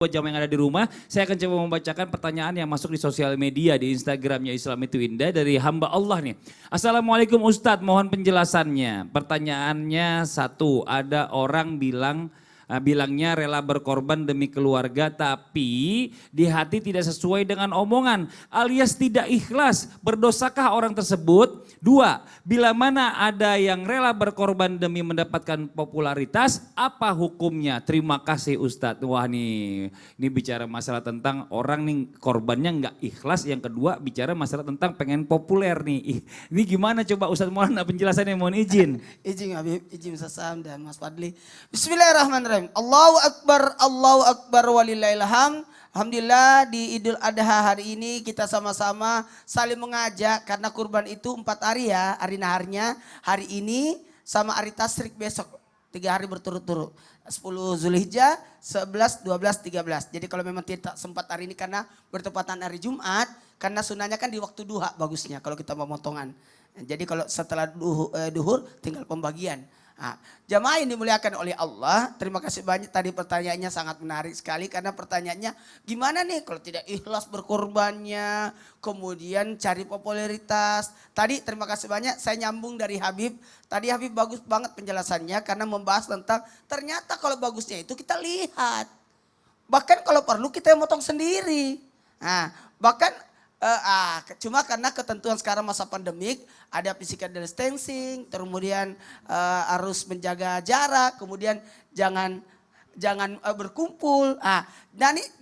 Buat jamaah yang ada di rumah, saya akan coba membacakan pertanyaan yang masuk di sosial media, di Instagramnya Islam itu Indah dari hamba Allah nih. Assalamualaikum Ustadz, mohon penjelasannya. Pertanyaannya satu, ada orang bilangnya rela berkorban demi keluarga tapi di hati tidak sesuai dengan omongan alias tidak ikhlas. Berdosakah orang tersebut? Dua, bila mana ada yang rela berkorban demi mendapatkan popularitas, apa hukumnya? Terima kasih Ustadz. Wah nih, ini bicara masalah tentang orang nih korbannya nggak ikhlas. Yang kedua bicara masalah tentang pengen populer nih. Ini gimana coba Ustadz, mohon penjelasannya, mohon izin. Izin Habib, izin Sasam dan Mas Fadli. Bismillahirrahmanirrahim. Allahu Akbar walillahil hamd. Alhamdulillah di Idul Adha hari ini kita sama-sama saling mengajak karena kurban itu 4 hari ya, hari naharnya hari ini sama hari tasrik besok. 3 hari berturut-turut. 10 Zulhijjah, 11, 12, 13. Jadi kalau memang tidak sempat hari ini karena bertepatan hari Jumat, karena sunahnya kan di waktu duha bagusnya kalau kita mau potongan. Jadi kalau setelah duhur tinggal pembagian. Nah, jamaah yang dimuliakan oleh Allah, terima kasih banyak tadi pertanyaannya sangat menarik sekali karena pertanyaannya gimana nih kalau tidak ikhlas berkorbannya, kemudian cari popularitas. Tadi terima kasih banyak saya nyambung dari Habib, tadi Habib bagus banget penjelasannya karena membahas tentang ternyata kalau bagusnya itu kita lihat. Bahkan kalau perlu kita yang motong sendiri. Nah, bahkan cuma karena ketentuan sekarang masa pandemik ada physical distancing, kemudian harus menjaga jarak, kemudian jangan berkumpul.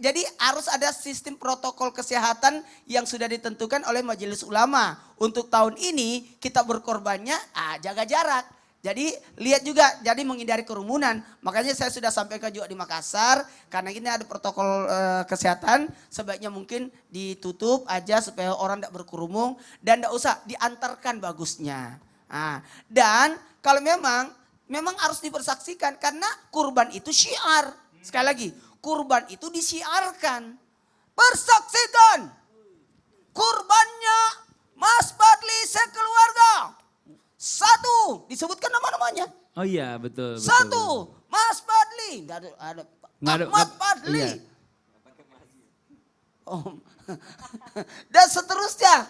Jadi harus ada sistem protokol kesehatan yang sudah ditentukan oleh Majelis Ulama. Untuk tahun ini kita berkorbannya jaga jarak. Jadi lihat juga, jadi menghindari kerumunan. Makanya saya sudah sampaikan juga di Makassar, karena ini ada protokol kesehatan, sebaiknya mungkin ditutup aja supaya orang tidak berkerumun dan tidak usah diantarkan bagusnya. Dan kalau memang harus dipersaksikan karena kurban itu syiar. Sekali lagi, kurban itu disiarkan. Persaksikan kurbannya Mas Fadli sekeluarga. 1, disebutkan nama-namanya. Oh iya betul. 1, Mas Fadli. Ada Ahmad Fadli. Iya. Oh. Dan seterusnya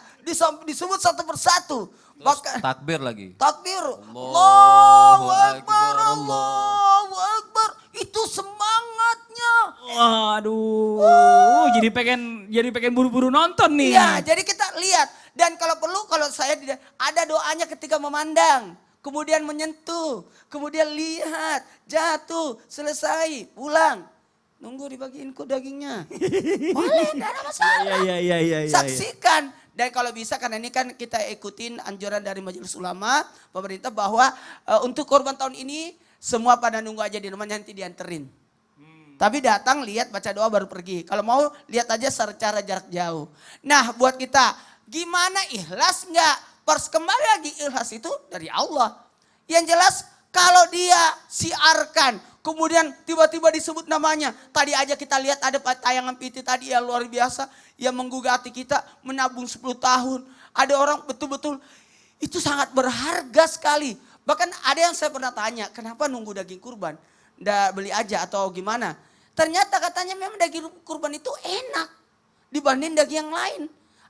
disebut satu persatu. Bahkan takbir lagi. Takbir. Allahu Akbar, Allahu Akbar. Itu semangatnya. Waduh, jadi pengen buru-buru nonton nih. Iya, jadi kita lihat. Dan kalau perlu, kalau saya ada doanya ketika memandang. Kemudian menyentuh, kemudian lihat, jatuh, selesai, pulang. Nunggu dibagiin kok dagingnya. Boleh, tidak ada masalah. Iya. Saksikan. Dan kalau bisa, karena ini kan kita ikutin anjuran dari Majelis Ulama, pemerintah bahwa untuk korban tahun ini, semua pada nunggu aja di rumahnya nanti dianterin. Tapi datang, lihat, baca doa baru pergi. Kalau mau, lihat aja secara jarak jauh. Nah buat kita, gimana ikhlas enggak? Kembali lagi ikhlas itu dari Allah. Yang jelas kalau dia siarkan, kemudian tiba-tiba disebut namanya. Tadi aja kita lihat ada tayangan PT tadi yang luar biasa. Yang menggugah hati kita menabung 10 tahun. Ada orang betul-betul itu sangat berharga sekali. Bahkan ada yang saya pernah tanya, kenapa nunggu daging kurban? Nggak beli aja atau gimana? Ternyata katanya memang daging kurban itu enak dibanding daging yang lain.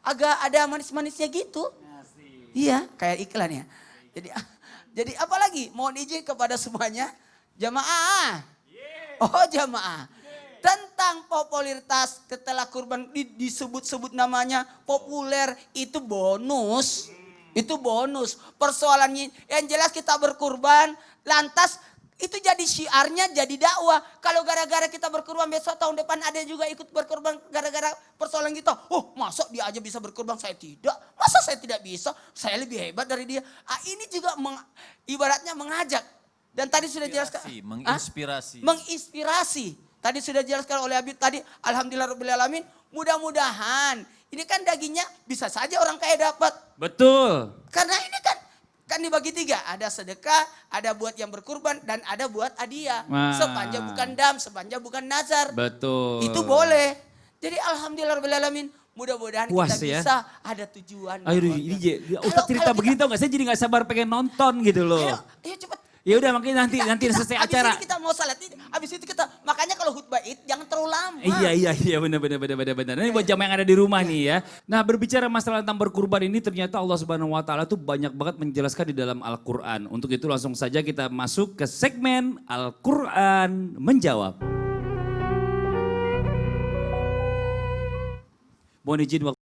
Agak ada manis-manisnya gitu. Iya, kayak iklan ya. Jadi apalagi mohon izin kepada semuanya jamaah. Oh jamaah. Tentang popularitas setelah kurban disebut-sebut namanya populer itu bonus. Itu bonus. Persoalannya yang jelas kita berkurban lantas itu jadi syiarnya, jadi dakwah. Kalau gara-gara kita berkorban besok tahun depan ada juga ikut berkorban gara-gara persoalan kita. Oh masa dia aja bisa berkorban, saya tidak. Masa saya tidak bisa, saya lebih hebat dari dia. Ini juga ibaratnya mengajak. Dan tadi sudah jelaskan. Menginspirasi. Menginspirasi. Tadi sudah jelaskan oleh Habib tadi. Alhamdulillahirrahmanirrahim. Mudah-mudahan. Ini kan dagingnya bisa saja orang kaya dapat. Betul. Karena ini kan dibagi 3, ada sedekah, ada buat yang berkurban, dan ada buat hadiah. Sepanjang bukan dam, sepanjang bukan nazar. Betul. Itu boleh. Jadi alhamdulillahirrahmanirrahim, mudah-mudahan kita bisa ada tujuan. Aduh, ini Ustadz cerita begini tau gak, saya jadi gak sabar pengen nonton gitu loh. Ayo cepet. Ya udah makanya nanti selesai acara. Abis ini kita mau salat, abis itu kita, makanya kalau khutbah Id jangan terlalu lama. Iya benar. Ini buat jamaah yang ada di rumah nih ya. Nah berbicara masalah tentang berkurban ini ternyata Allah Subhanahu Wa Taala tuh banyak banget menjelaskan di dalam Al-Quran. Untuk itu langsung saja kita masuk ke segmen Al-Quran Menjawab. Mohon izin waktu